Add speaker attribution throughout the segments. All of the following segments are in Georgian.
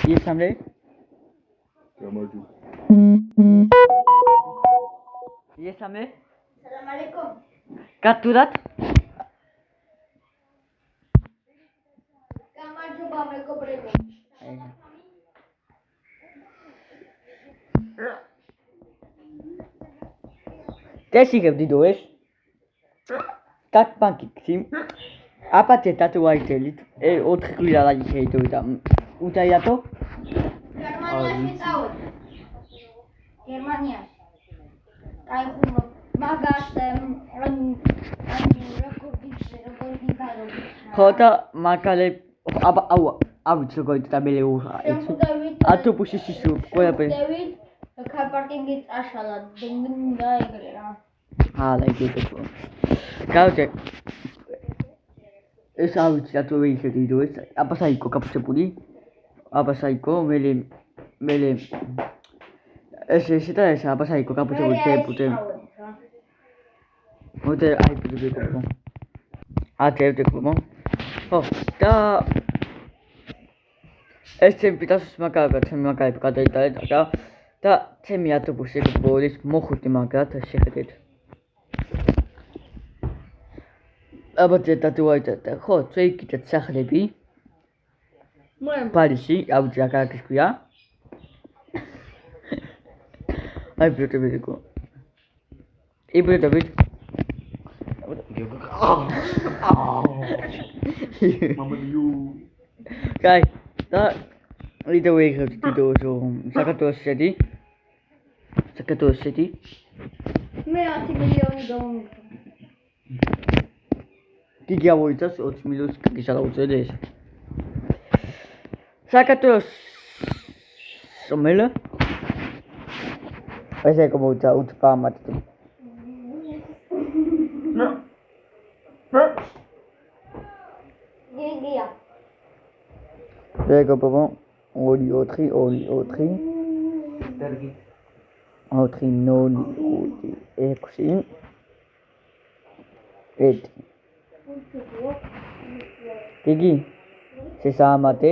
Speaker 1: იესამრე
Speaker 2: გამარჯობა
Speaker 1: იესამრე
Speaker 3: სალამ ალეიკუმ
Speaker 1: გათუდათ
Speaker 3: გამარჯობა მეგობრებო
Speaker 1: დესიგებდი დოეს კატბანკი აპატე დატუაიდელით 4 კვირა ლაგი შეიდოვდა უდაიათო
Speaker 3: გერმანიაში წავედი გერმანიაში აი ხომ მაგას როგორი
Speaker 1: ხო და მაგალე ავიც როგორი დაბელე ავტობუსი სისუ ყველაფერი
Speaker 3: კარ პარკინგი წაშალა და ეგრე რა
Speaker 1: ლაიგებო გავდე ეს ავიც რატო ვეიქედი დოეს აბასაიკო კაპუჩებული აბასაიკო მელე ეს და ეს აბასაიკო კაპუჩებული წეპუტე მოდე აიბილებო აკეთებდები ხო და ეს ჩემპიტას მაგალითად გადაიტანე და ჩემი ავტობუსი ბოლის მოხუდი მაგრად შეხედეთ აბა დატუაიდეთ ხო წეიკიდეთ სახლები პარიზი ავჯი აკაკის ქვია აი ბიუტებიდიკო იბრედებით
Speaker 2: მამადიუ
Speaker 1: კაი და ვიდეო ვიღებთ ვიდეო საქართველოს შედი
Speaker 3: მე 10 მილიონი დავუმიტო
Speaker 1: გიგი ავოიცას 20 მილიონს გიშალა უწევდა ეს საქართველოს სომელა ესე კომოდა უთპამად
Speaker 3: გიგია
Speaker 1: ეგ ოპო 2-4
Speaker 2: დარგი
Speaker 1: 4-0-6 გიგი შესამატე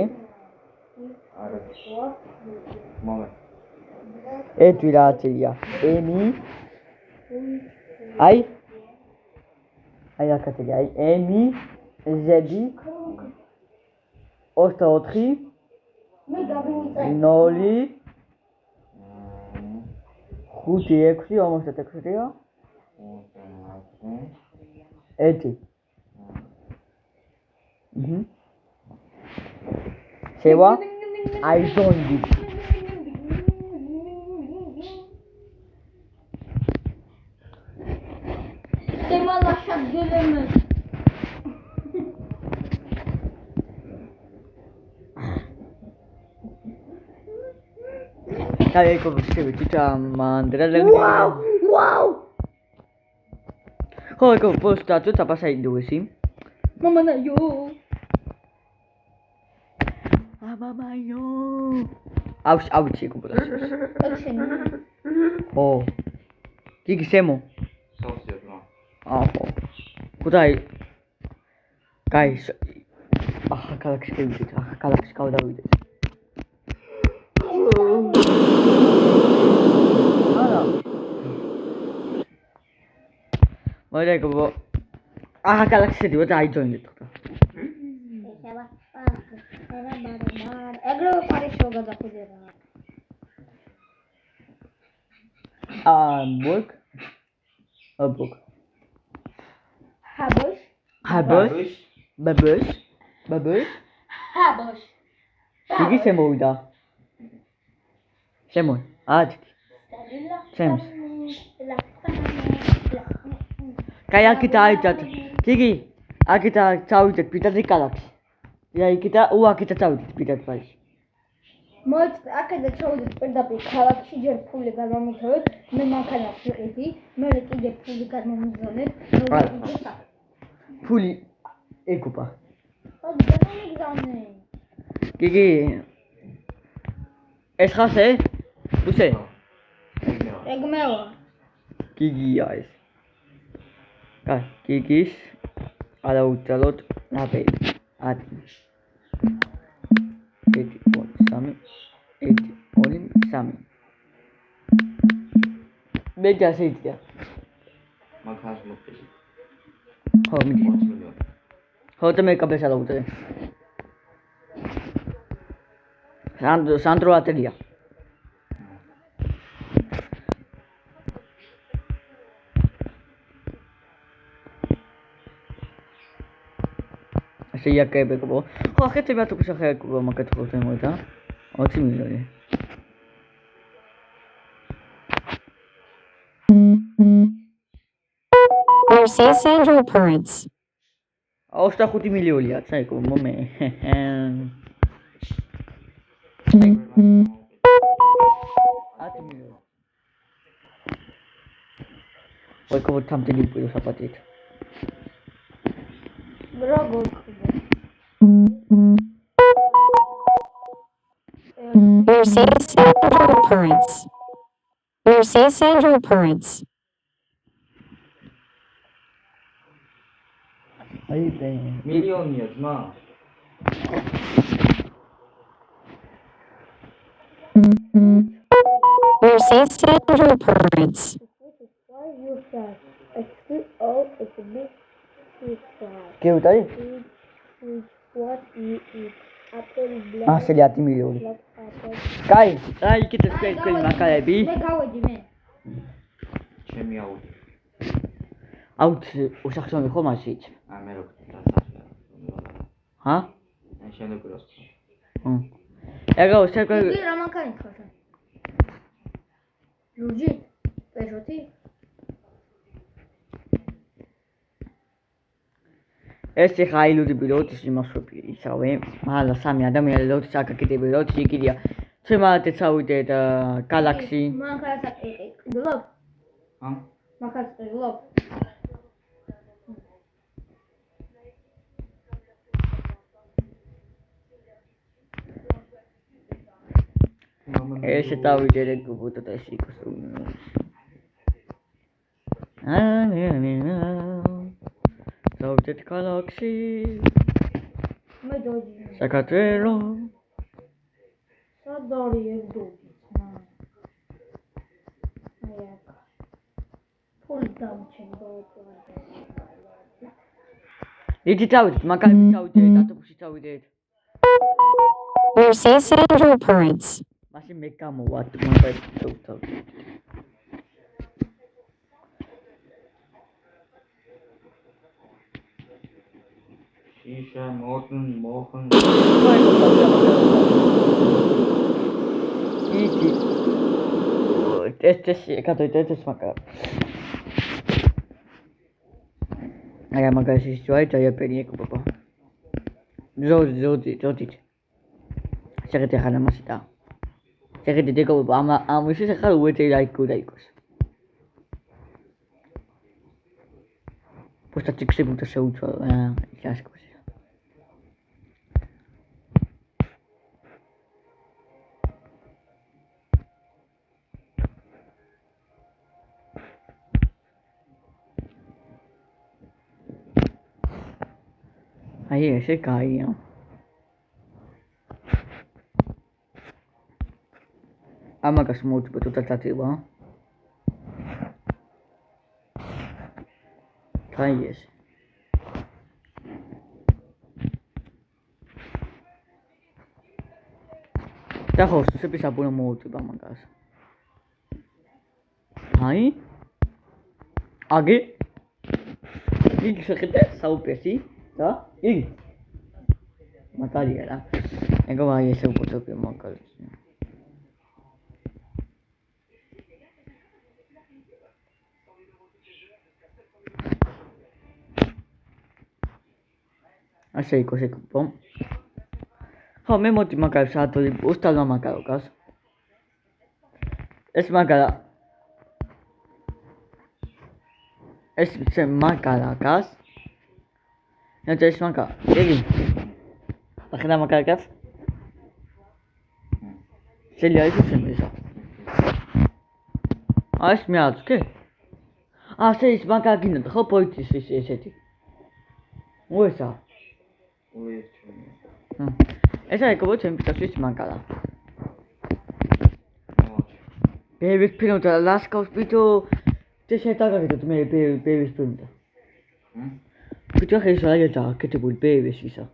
Speaker 2: არა მომე
Speaker 1: ვირაათია ემი აი აკეთე ემი ზედი 24
Speaker 3: მე გაბინიწე
Speaker 1: 0 5-6 56-ია ეთი შევა I don't need
Speaker 3: დემალაშა გელემე
Speaker 1: კაი კობშები მანდრელე
Speaker 3: ვაუ
Speaker 1: ხო ეკო პოსტატო თაფასაიდუესი
Speaker 3: მამანაიო
Speaker 1: მამაიო ავში ეკოპოდა ო გიგი სემო
Speaker 2: სოციალო
Speaker 1: ხო კუდაი კაი ახლა ქალაქში გავიდეთ ახლა ქალაქში გავდავიდეთ არა მოიგებო ახლა ქალაქში შედივა და აიძონდეთ ხა
Speaker 3: ეგრე პარიზში გადახვიდე
Speaker 1: work a book
Speaker 3: ჰაბოშ
Speaker 1: ბაბუს
Speaker 3: ჰაბოშ
Speaker 1: გიგი შემოვიდა აჯი ჩემს კაი აქეთ აიჭათ გიგი აქეთ წავიდეთ პიტადი კალაკში და იქით უაკეთ წავიდეთ პიტად პარიზში
Speaker 3: მოიც აქედან ჩავიდეთ პირდაპირ ქალაქში ჯერ ფული გამომიწევთ მე მანქანას ვიყიდი მე კიდე ფული გამომიგზავნეთ
Speaker 1: ფული ეკუპა
Speaker 3: გამომიგზავნე
Speaker 1: გიგი ეს ხასე უსე
Speaker 3: ეგმევა
Speaker 1: გიგია ეს კაი გიგის არა უწალოთ აბე ათი 3 1 2 3 მე დასიძია
Speaker 2: მაგას მოწეს.
Speaker 1: ხო მიდი
Speaker 2: 20 მილიონი.
Speaker 1: ხო და მე კაბეს არა უწევ სანდრო ატელია შეიაკებებო ხო ახეთ მე თუ შეახებებო მაგათ ხო თემოდა 20 მილიონი
Speaker 4: Mercy Sandro Prince.
Speaker 1: 25 მილიონია წაიკო მომე 10 მილიონი ой кого там ты не будешь оплатить
Speaker 3: როგორ ხდება?
Speaker 4: Mercy Sandro Prince. Mercy Sandro Prince.
Speaker 1: აი და
Speaker 2: მილიონია ძმა.
Speaker 4: Mercy Sandro Prince.
Speaker 3: Why you say? It's all it's a big size.
Speaker 1: გეუტარი
Speaker 3: What you eat? Apple, black,
Speaker 1: აა შელი 10 მილიონი
Speaker 3: black apple.
Speaker 1: კაი აი იქით თქვენი მაკალები
Speaker 3: მე გავედი მე.
Speaker 2: ჩემი აუდი.
Speaker 1: აუთ უშახშონი ხო მასიც
Speaker 2: მე რო დასახია.
Speaker 1: ჰა
Speaker 2: ან შენოგროს.
Speaker 1: ეგა უშაკა
Speaker 3: იგი რა მანქანით ხარ? ლუჯი? პეჟოტი?
Speaker 1: ეს ხა აილუდი პილოტის იმასვები ისავე მალა სამი ადამიანი ლოთი საკაკიტი პილოტი იქიდია შემაათე წავიდეთ გალაქსი
Speaker 3: მანქანას აკეთებ?
Speaker 2: ჰა?
Speaker 3: მანქანას აკეთებ?
Speaker 1: ეს წავიდეთ გუბუტა და ეს იყოს წავიდეთ გალაქსი
Speaker 3: მე დოჯი.
Speaker 1: საკათელო
Speaker 3: სადარი ეს დოჯი? აი აქ. ფული დამჩენდა უკვე.
Speaker 1: იდი წავიდეთ მაგალითად წავიდეთ ავტობუსში წავიდეთ
Speaker 4: Mercy Sandro Prince.
Speaker 1: მაშინ მე გამოვარ მაგალითად წავიდეთ
Speaker 2: შიშა მოხენ
Speaker 1: იდი ეს გადაიდეთ მაგა აი მაგაში შევაი დაიაპერი ეკუბა ზოდი შეგეთე ხანა მასიტა შეგეთე დეკუბა ამ ის ხარ უეთე დაიკოს просто тиксы будто შეუცვალ იასკოს აი ესე კაია ამაგას მოუწყვეტ თათათება აი ეს და ხო სეპის აბუნა მოუწყვეტ ამაგას აი აგი იგი შეხედე საუპესი და იგი მაგალია რა ეგო აი ესე უყურებია მაგალითს ასე იყო შეკუპო ხო მე მოდი მაგალითს ატოლი უსტალმა მაგალოგას ეს მაგალა ეს მაგალაგას ნაჭი ეს მაგა იგი ახლა მაგალაგას შეიძლება ის შემეშა ეს მე აცკე ასე ის მაგაგინდა ხო პოიტის ის ესეთი უესა
Speaker 2: უე ჩემი
Speaker 1: ესა ეკობო ჩემი პიტასის მაგალა ბეიბის ფილმი და ლასკავს ბიჭო და შეტაგაგეთ მე ბეიბის ფილმი და ბიჭო ხე შეიძლება დააკეთებული ბეიბის ისა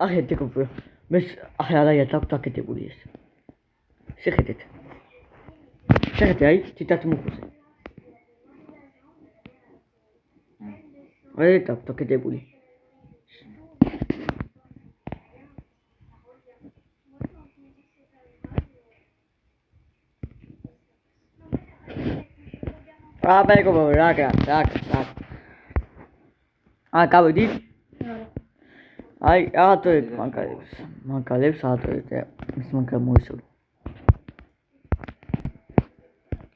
Speaker 1: ახეთ გქო მე ახლა დააკეთებული ეს შეხედეთ აი თითაც მოხუზე აი დააკეთებული აბეგო რაკ. გავიდით? აი, ატოეთ მანკალებს ატოეთ. ის მანკა მოისურვო.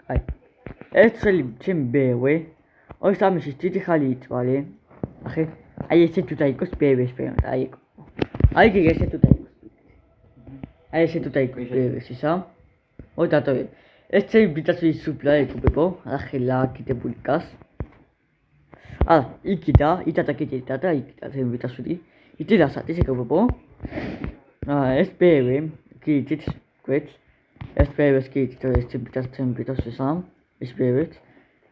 Speaker 1: აი. ეს წელი ჩემი ბევე. ოი სამიშის დიდი ხალი იწვალე. ახე, აი ესე თუ დაიქოს ბევეს პენ. აი. აი კი ესე თუ დაიქოს. აი ესე თუ დაიქოს ბევეს ისა. ოი დატოვე. ეს ჩემი ბიტაცვის სუპლა ეკუპებო, ახლა აკეთებული გას. იქიდა, იტათა კიდეთა და იქიდა ჩემი ბიტაცვი. იტი დასატის ეკუპებო. ეს ბევე, კიდით, გვეთ. ეს ბევეს კიდით, ეს ჩემი ბიტაცვისა, ეს ბევე.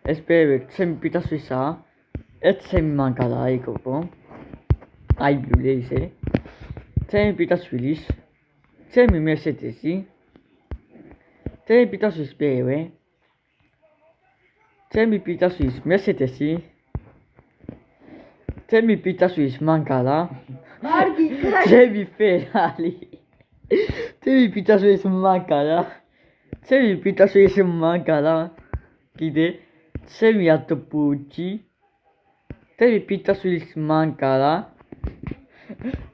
Speaker 1: ეს ბევე ჩემი ბიტაცვისა, ეს ჩემი მანკალა ეკუპებო. აი ბლულე ისე. ჩემი ბიტაცვილის, ჩემი მერსედესი. Temi pitasus beve. Temi pitasus mercedesi. Temi pitasus mancala. Temi Ferrari. Temi pitasus mancala. Temi pitasus mancala. Gide. Temi autopucci. Temi pitasus mancala.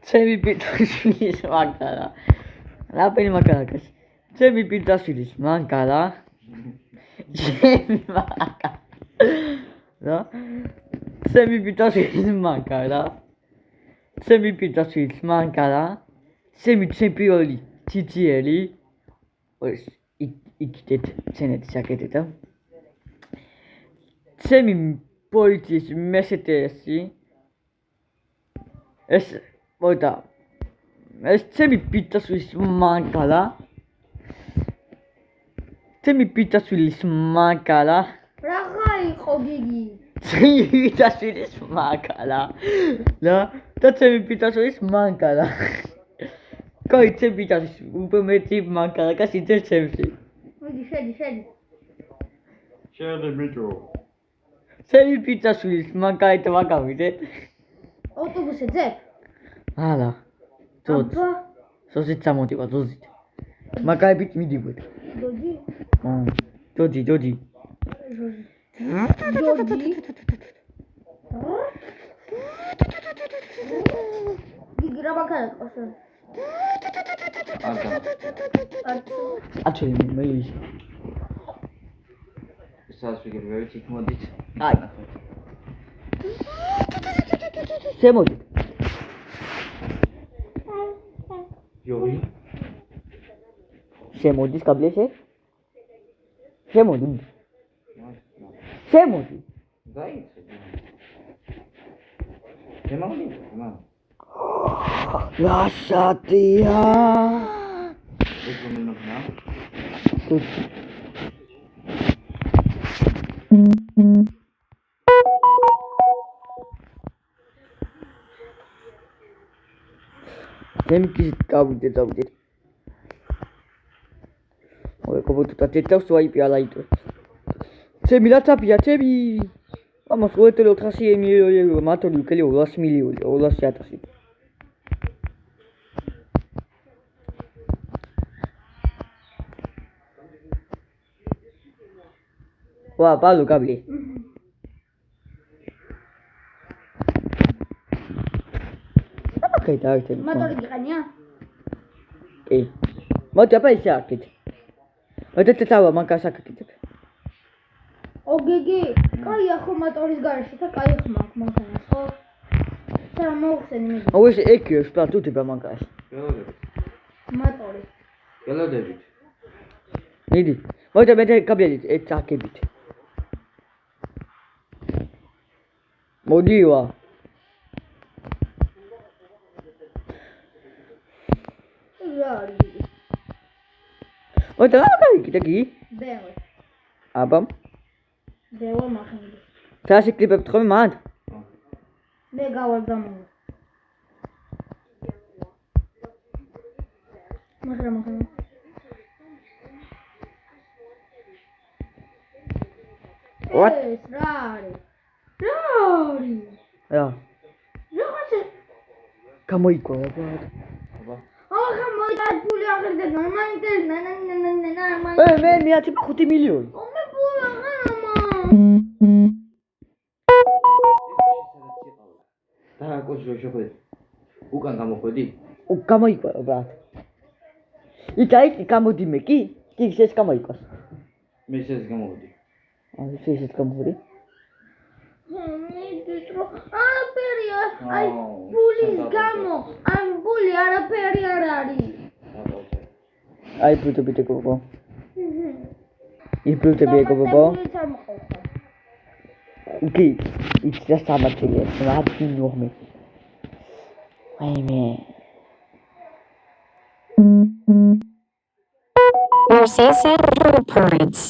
Speaker 1: Temi pitasus mancala. La pena mancala. Temi pitasus mancala. Temi mancala. No? Temi pitasus mancala. Temi pitasus mancala. Temi tempioli titieli. Ois ikitet senet saketeta. Temi politis mesetesi. Es oita. Es temi pitasus mancala. Temi pitasus mancala.
Speaker 3: Raga იყო გიგი.
Speaker 1: Temi pitasus mancala. No? Da temi pitasus mancala. Coi temi pitasus upemeti mancala, kasi temi.
Speaker 3: მოდი შედი.
Speaker 2: შედი ბიჭო.
Speaker 1: Temi pitasus mancala და ვაგავიდეთ.
Speaker 3: ავტობუსზე ძებ?
Speaker 1: ალა. ძოძ. სოზით სამოტივა ძოზით. მაგაებით მიდიგვეთ.
Speaker 3: დოდი?
Speaker 1: დოდი.
Speaker 3: დოდი. გიგი რა მაგალითად ყოსო?
Speaker 1: აჩვენი მე ის.
Speaker 2: Σας ვიგებთ იქ მოდით.
Speaker 1: აი. შემოდით.
Speaker 2: იოი.
Speaker 1: შემოდის კაბლეზე? შემოდი.
Speaker 2: დაიცე. შემოდი.
Speaker 1: ლაშატია.
Speaker 2: ეს მომენა. Temki გავიდეთ. ой, кого-то тетავს ვაიპი ალაიტო. ჩემი ლათაფია, ჩემი. მამას უეთელო 400 მილიონი, მათოლი უკელი 200 მილიონი, 200,000. ვა, ბალო კაბლი. აკეთა ერთად.
Speaker 3: მოტორი გიყენია?
Speaker 1: კი. მოდი აბა ისე აკეთ. მოდეთავა მაგასაკეთებ.
Speaker 3: ო გიგი, კაია ხო მოტორის გარეშე და კაი ხო მანქანა, ხო? სა მოხსენი მე.
Speaker 1: ო ეს ეკიო სპარტუტება მაგას.
Speaker 3: მოტორი.
Speaker 2: გელოდებით.
Speaker 1: მიდი. მოდი მე კაბლით ეს აკებით. მოდივა.
Speaker 3: რა არის?
Speaker 2: მოიცა რა გაიგე კი?
Speaker 3: ბევრი.
Speaker 2: აბა,
Speaker 3: ბევრი მახინდი.
Speaker 2: თაში კლიპებთ ხოლმე მანდ?
Speaker 3: მე გავალ გამო. მაგრამ
Speaker 2: What?
Speaker 3: ეს რა არის? რა არის?
Speaker 2: რა,
Speaker 3: რაღაც
Speaker 2: გამოიკვავა რა.
Speaker 3: ახლა მოიწაფული აღერდა მაინტერესა
Speaker 2: მე 5 მილიონი.
Speaker 3: ომე ბულა მამა
Speaker 1: და კოჩო შეხვედი. უკან გამოხვედი?
Speaker 2: გამოიკვავა ბრატ. იტაიკი გამოდიმე კი? კი ეს გამოიკვას.
Speaker 1: მე ეს გამოვედი.
Speaker 2: ესეც გამოვიდი.
Speaker 3: არაფერია აი ბულის გამო აი ბული არაფერი არ არის
Speaker 2: აი ბუდობიტე გოგო. იბლუტები გოგო. კი, იცი სამართლია, რა გინოღმე. აიმე.
Speaker 4: Your 600 points.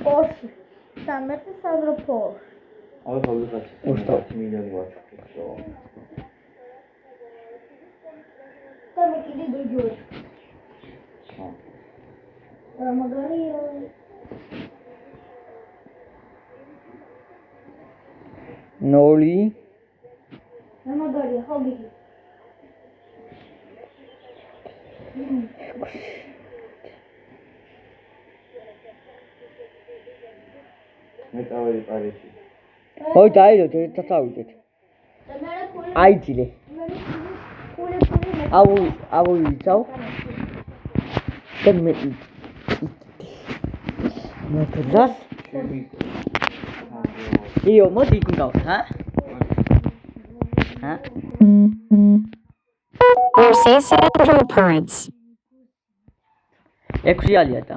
Speaker 3: ოში სამერთი საზროფო
Speaker 1: აი ხალხი 20 მილიონი ვაჭრობ.
Speaker 3: და მე კიდე დოჯორი მაგარია
Speaker 2: ნოლი.
Speaker 3: მაგარია ხალხი
Speaker 1: მე წავედი პარიზში.
Speaker 2: ოი დაიდოთ, წავიდეთ.
Speaker 3: და მე ფული
Speaker 2: აიძილე.
Speaker 3: ფული
Speaker 2: აუ იცავ. და მე მოკლას. იო, მოდი გინდავ, ჰა? ჰა?
Speaker 4: Your 600 points.
Speaker 2: 6 ალია და.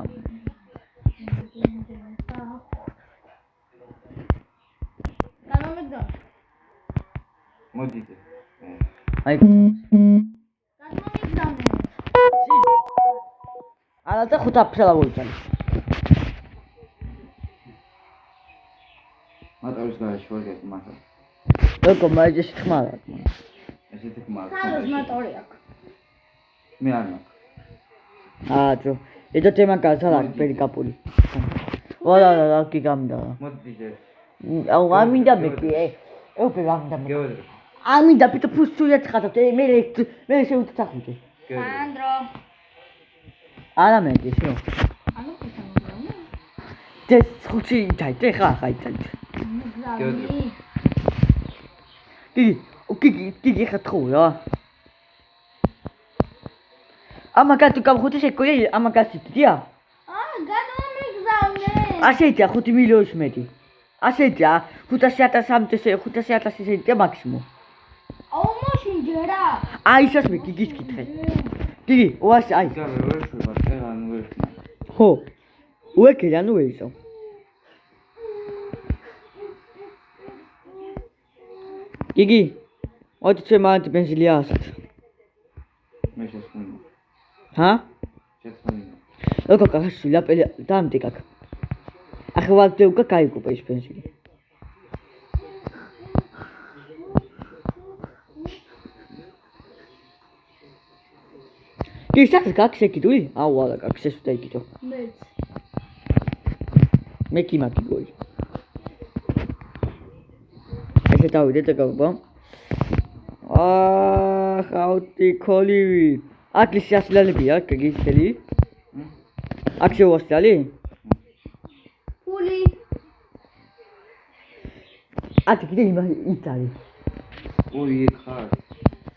Speaker 3: განომეძა
Speaker 1: მოდიდე.
Speaker 2: აი.
Speaker 3: განომეძა
Speaker 2: არა და 5 აფრთხილა მოიწალე.
Speaker 1: მატავის გარშ ვარგეთ მასა.
Speaker 2: როგორ მაიჯეში ხმარა.
Speaker 1: ესეთი ხმარა.
Speaker 3: საროს მოტორი აქვს
Speaker 1: მე არ მაქვს.
Speaker 2: აძო. ედა თემა გასალა პერიკაპული. ვალა კი გამდა.
Speaker 1: მოდიდე.
Speaker 2: აუ ამინდა მე კი ოპე გამდა მე.
Speaker 1: გეოდრე.
Speaker 2: ამინდა პიტო ფუსტუია ცხადოთ მე შეუთახუდე.
Speaker 3: სანდრო
Speaker 2: არა მე ისო.
Speaker 3: ანუ პიტანო
Speaker 2: დე ხუთი დაიტე ხა ხაიტა.
Speaker 3: გზავი
Speaker 2: კი ხა თხო რა. ამაგა თუ გამხუთი შეკოი ამაგა სიტია.
Speaker 3: განომეძავნე
Speaker 2: ასეთია 5 მილიონის მეტი. ასეთია 500,000 ესეთია მაქსიმუმ.
Speaker 3: აუ მაშინ ჯერა
Speaker 2: აი ისას მე გიგის კითხე. გიგი, ოას აი.
Speaker 1: გაბე ვერ შვება, წერან ვერ ხმა.
Speaker 2: ხო. უეკე ანუ ეისო. გიგი, მოდი ჩემად ბენზინია ასეთ.
Speaker 1: მე შეცხუნი.
Speaker 2: ჰა?
Speaker 1: შეცხუნი.
Speaker 2: როგორ კახში ლაპელი დამტიკაკ. ახლა დეუკა кайკუპა ის ბენზინი. ისაკ გაქშეკიდული? აუ არა, გაქშეს უნდა იკიდო.
Speaker 3: მეც
Speaker 2: მე კი მაგი გოი. ესე დავიდე და გავბა. ხაუტი კოლივი. აკლის ასლალებია, გიგისელი. აქ შევასწალი?
Speaker 3: ფული
Speaker 2: აქ კიდე იტალი.
Speaker 1: ოი ხარ.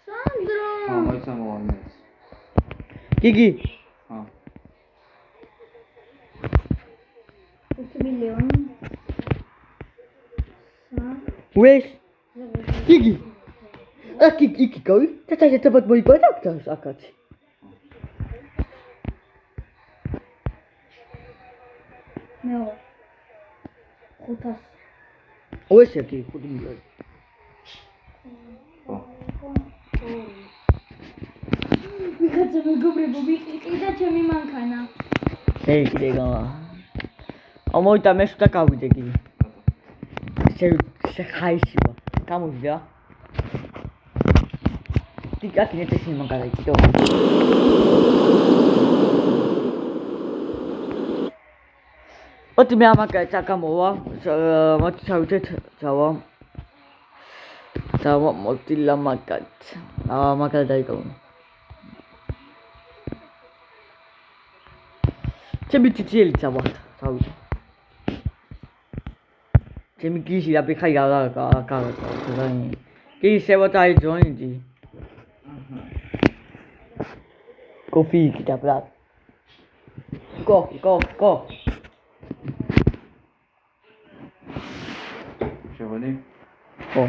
Speaker 3: სანდრო
Speaker 1: ხა მაიცა მოვანე.
Speaker 2: გიგი,
Speaker 1: ხა.
Speaker 3: 5 მილიონი
Speaker 2: ვეს? გიგი. აქ იქ გავი. თეთრად მოიყვანა აქ აქაც.
Speaker 3: მე 500
Speaker 2: ვეს ერთი 5 მილიონი.
Speaker 3: ვიღაცა მეგობრებო ვიყიდე და ჩემი მანქანა.
Speaker 1: კიდე გავა. ამოიტა მე შუთა გავიდე კი. შეხაიშივა. გამოვიდა. ტიკა კინეთში მაგალითად კიდე. ოტი მე ამაკეთა გამოვა. მოდი ჩავიდეთ, ჩავა. და მოდი ლამაკად. მაგალითად დაიკავო. ჩემი ტიტიელი ჩავართ, თავი. ჩემი გიჟი აბიხაი გაგა. კი შევატაი ჯოინდი. კოფი კიდე ბრატ. კოფი.
Speaker 5: შევანი?
Speaker 1: ხო.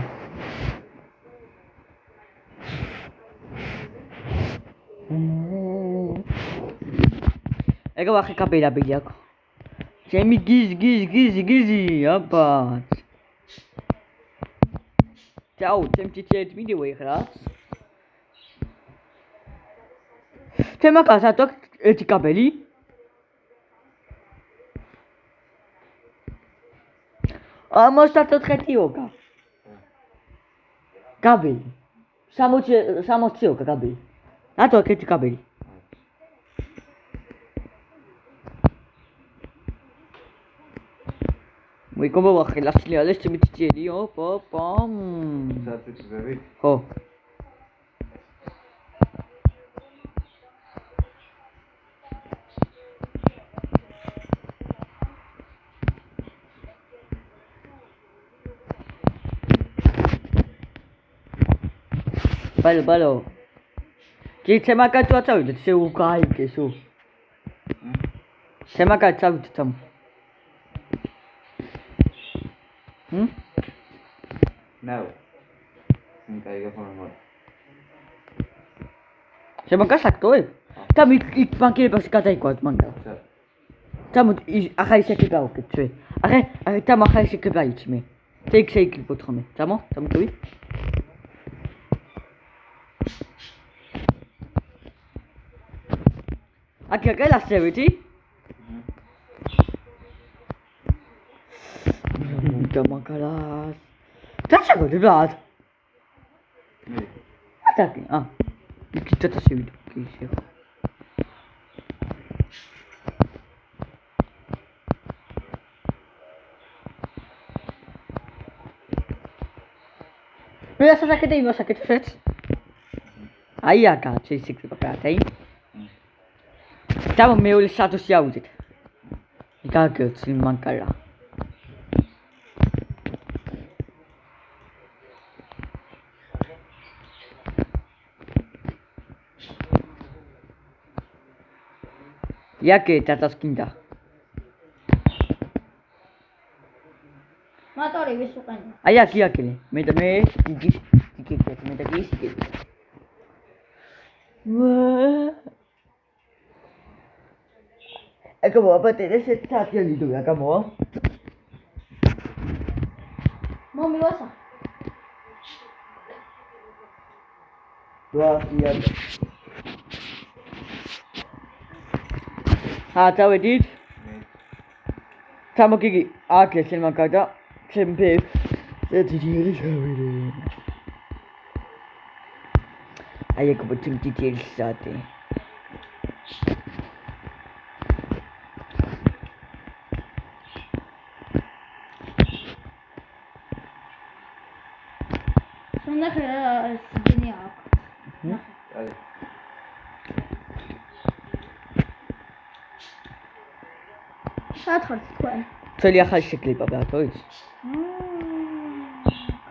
Speaker 1: ეგა ვახი კაპელაბილი აქ. ჩემი გიზი, აბა. ჩაუ, ჩემ ტიტიეთ მიდივე ხა. ჩემ აკაცად აქვს ერთი კაბელი. ამოსტატოთხეთი ოკა. კაბელი. 60 ოკა კაბელი. რატო აქ ერთი კაბელი? მეკობა ვახელასილი არის ჩემი ტიტიელი, პამ.
Speaker 5: საწიწები?
Speaker 1: ხო. ბალო. კი თემაკაცო წავიდეთ, შეუგაიგე სულ. თემაკაც წავიდეთ ამ.
Speaker 5: No. კაიგა ფორმა.
Speaker 1: შემოგასაკტოე? და იქ ბანკირებაში გადაიყვანთ მანდა. თამოდ ახლა ისეთი გავუკეთ ჩვენ. ახლა თამ ახლა ისეთი გაიჩმე. თეიქ შეიძლება ხომ? თამოტვი? აქ გელასევიდი? და მაგალას. დაშაგოდი ბრატ.
Speaker 5: მე.
Speaker 1: ატაკი, იქით შევიდე, კი შეხო. მე ასაკეთე იმას აკეთებ. აი აკა, შეიძლება კაცი. და მეორე სტატუსი ავიდეთ. იგაგეთ მანკარა. იაკე დაწასკინდა.
Speaker 3: მოტორი ვის უყენო?
Speaker 1: აი აქ იაკელე. მე და იგი მე და იგი. ეკო აბატე ესე თათიელი დუა გამოვა.
Speaker 3: მომილოსა.
Speaker 1: იაკე. დავედით. თამოკიგი აქ ეს შემაგდა ჩემფე ტიტიელი შევიდე. აი ეგ ბუთიმ ტიტიელი საათი.
Speaker 3: ნახე სიგენი აქვს.
Speaker 5: აი.
Speaker 3: სათხარს თქვენ.
Speaker 1: წელი ახალი შეკლიპა ბატო იცი?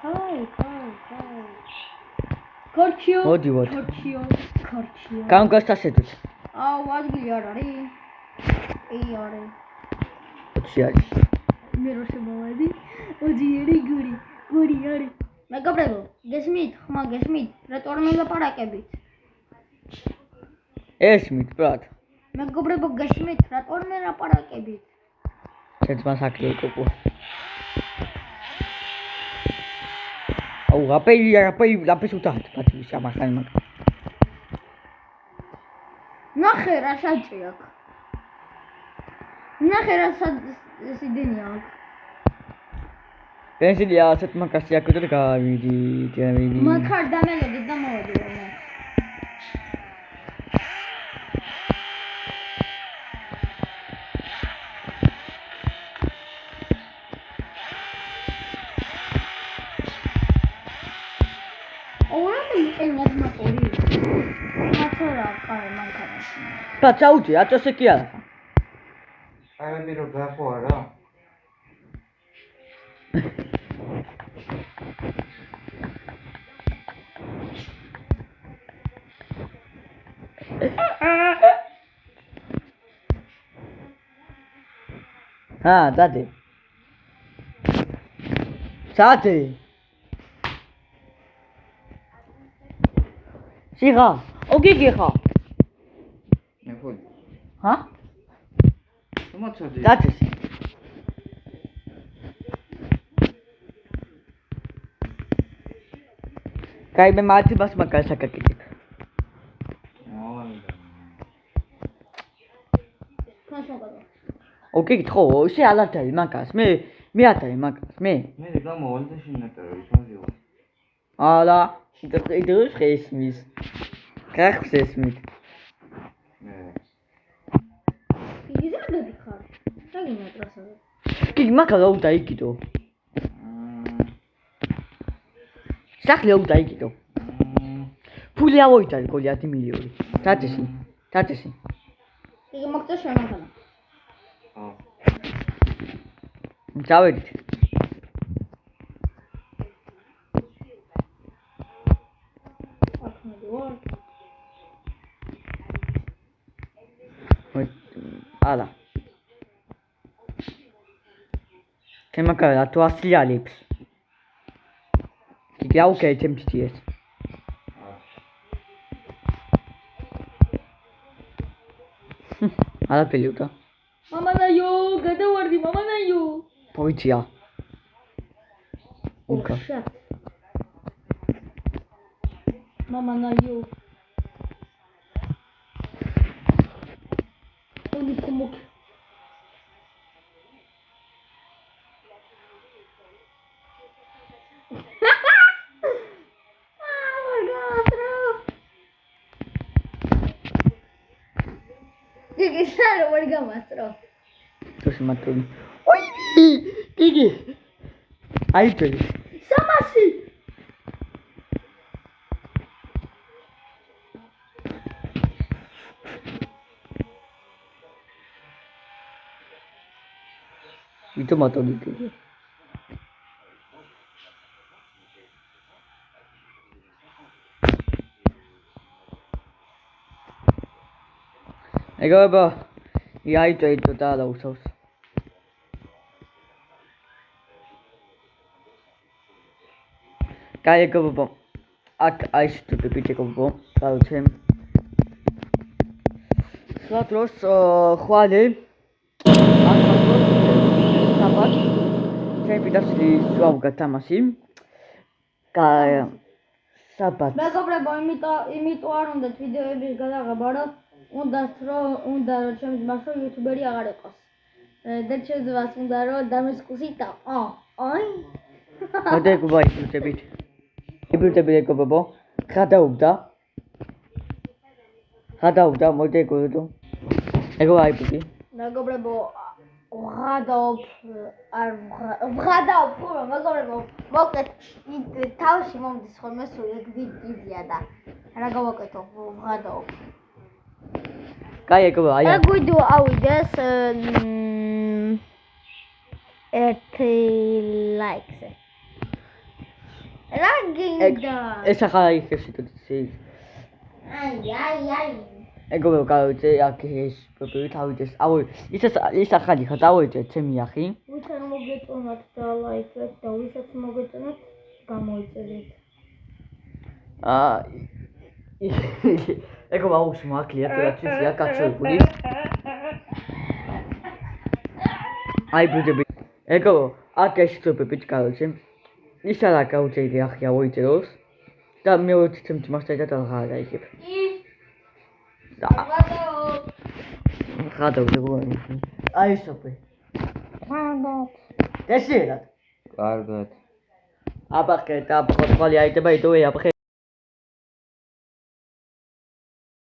Speaker 3: კაი. ქორჩიო.
Speaker 1: მოდივარ.
Speaker 3: ქორჩიო.
Speaker 1: გამგასტასედეთ.
Speaker 3: ადგილი არ არის. არის.
Speaker 1: 20 არის.
Speaker 3: მე რო შემოვედი, ოჯიერი გური არის. მეგობრებო, გესმით? ხმა გესმით? რატომ არ მელაპარაკებით?
Speaker 1: ესმით, ბრატ.
Speaker 3: მეგობრებო, გესმით? რატომ არ მელაპარაკებით?
Speaker 1: ჩემს მას აკლიე კოკო.
Speaker 2: აუ რაფეს უთანთ პატივი სამახანი მაგ
Speaker 3: ნახე რა საჭი აქვს. ნახე რა სიდენი აქვს.
Speaker 2: პენსილია ასეთ მაგასი აქვს და გავიდი.
Speaker 3: მაგარ დამელოდი და მოვედი რომ.
Speaker 2: და წაუჭი, აწესე კი არა.
Speaker 5: არავინ რო გახო არა.
Speaker 2: დადე. სათი. სიღა, ოგიგი ხა.
Speaker 5: მე ხო.
Speaker 2: ჰა?
Speaker 5: მოწოდი.
Speaker 2: დაწეს. კაი მე მათი მას მაგას აკაკეთებ. ოკეი, ხო, შე ალათარი მაგას. მე ათარი მაგას, მე.
Speaker 5: მე გამოვალ და შინატარო ისმაზიო.
Speaker 2: ალა, იდროს ხესმის. გახს ესმით.
Speaker 5: მე.
Speaker 3: იგი ზარდები ხარ. დაგინა ტრასა.
Speaker 2: კი მაგა რა დაიგიდო. სახლი აუ დაიგიდო. ფული ავოიტარი გოლი 10 მილიონი. დაწესი.
Speaker 3: იგი მოგწე შემოგანა.
Speaker 2: დავედით. ალა. თემაკა თუ ასლიალებს. კი აუკე თემთიეს. ალა პელიუტა.
Speaker 3: მამანაიო, გადავარდი მამანაიო.
Speaker 2: პოლიცია. ოკა.
Speaker 3: მამანაიო. ონი კომოკ. იგი საერთოდ ვერ გამასწრო.
Speaker 2: თოში მათული. ოი! გიგი. აიწელი.
Speaker 3: სამასი.
Speaker 2: ვიტო მათული გიგი. ეგოება იაიწეიტო და დაუსავს. კაი ეგოება აქ აიშტო პიტიკობო, გავცემ. სვატროს ხვალი. საბათ. ჩემპიტასი სვავ გათამაში. კაი საბათ.
Speaker 3: მეგობრებო, იმიტომ არ უნდათ ვიდეოების გადაღება, რომ უნდა რომ ჩემს მასო იუთუბერი აღარ იყოს. და ჩემს მას უნდა რომ დამისკუსიტა. აი.
Speaker 2: მოდეგობა იბრძებით. იბრძებებო. გადაუგდა მოდეგოდო. ეგო აიბუდი.
Speaker 3: მეგობრებო, ვღადაობ, მეგობრებო, მოკლედ თავში მომდის ხოლმე სულ ეგზიტია და რა გავაკეთო, ვღადაობ.
Speaker 2: კაი ეგო აი.
Speaker 3: აგვიდო ავიდეს 1 ლაიქზე. რა გინდა?
Speaker 2: ეს ახლა იქეს სიტუაცია.
Speaker 3: აი.
Speaker 2: ეგო გავიწე აქ ეს პროპერი თავიდეს. აუ ის ახალი ხა დავიწე ჩემი ახი.
Speaker 3: ვისაც მოგეწონათ და ლაიქეთ და ვისაც მოგეწონათ გამოიწერეთ.
Speaker 2: ეგო აუს მაკლია ტრაცია კაცოებული. აი ბუჯები. ეგო აქ ეს პროპერი გავიწე. ისა რა გაუჭირი ახლა ოიჯეროს და მეორე თემთ მასთან ერთად აღარ გაიგებ. და ხადო ზეგუანი. აი სოფე. დესერად.
Speaker 5: კარგად.
Speaker 2: აბახე და აბახე ხალი აიდება იდოვე აბახე.